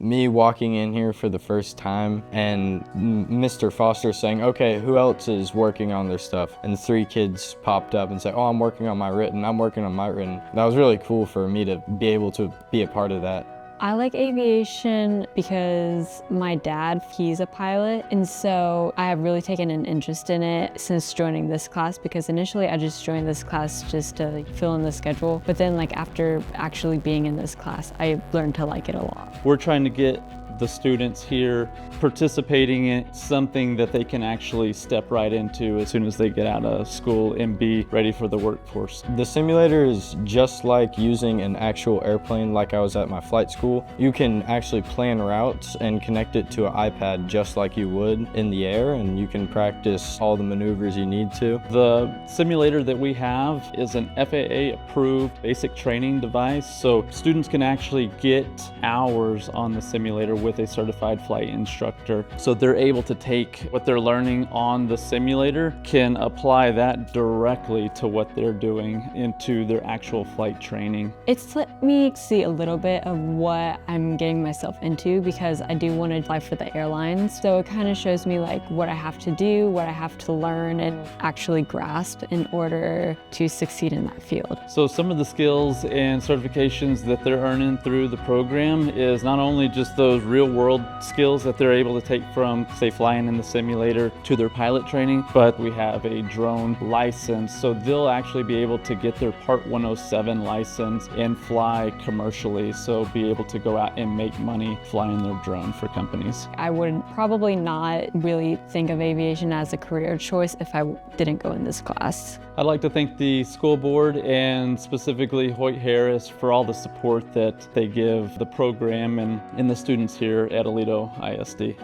Me walking in here for the first time and Mr. Foster saying, okay, who else is working on their stuff? And 3 kids popped up and said, oh, I'm working on my written, I'm working on my written. That was really cool for me to be able to be a part of that. I like aviation because my dad, he's a pilot, and so I have really taken an interest in it since joining this class, because initially I just joined this class just to fill in the schedule, but then after actually being in this class, I learned to like it a lot. We're trying to get the students here participating in something that they can actually step right into as soon as they get out of school and be ready for the workforce. The simulator is just like using an actual airplane like I was at my flight school. You can actually plan routes and connect it to an iPad just like you would in the air, and you can practice all the maneuvers you need to. The simulator that we have is an FAA approved basic training device, so students can actually get hours on the simulator with a certified flight instructor. So they're able to take what they're learning on the simulator, can apply that directly to what they're doing into their actual flight training. It's let me see a little bit of what I'm getting myself into, because I do want to fly for the airlines. So it kind of shows me what I have to do, what I have to learn and actually grasp in order to succeed in that field. So some of the skills and certifications that they're earning through the program is not only just those real-world skills that they're able to take from, say, flying in the simulator to their pilot training, but we have a drone license, so they'll actually be able to get their Part 107 license and fly commercially, so be able to go out and make money flying their drone for companies. I would probably not really think of aviation as a career choice if I didn't go in this class. I'd like to thank the school board and specifically Hoyt Harris for all the support that they give the program and the students here at Aledo ISD.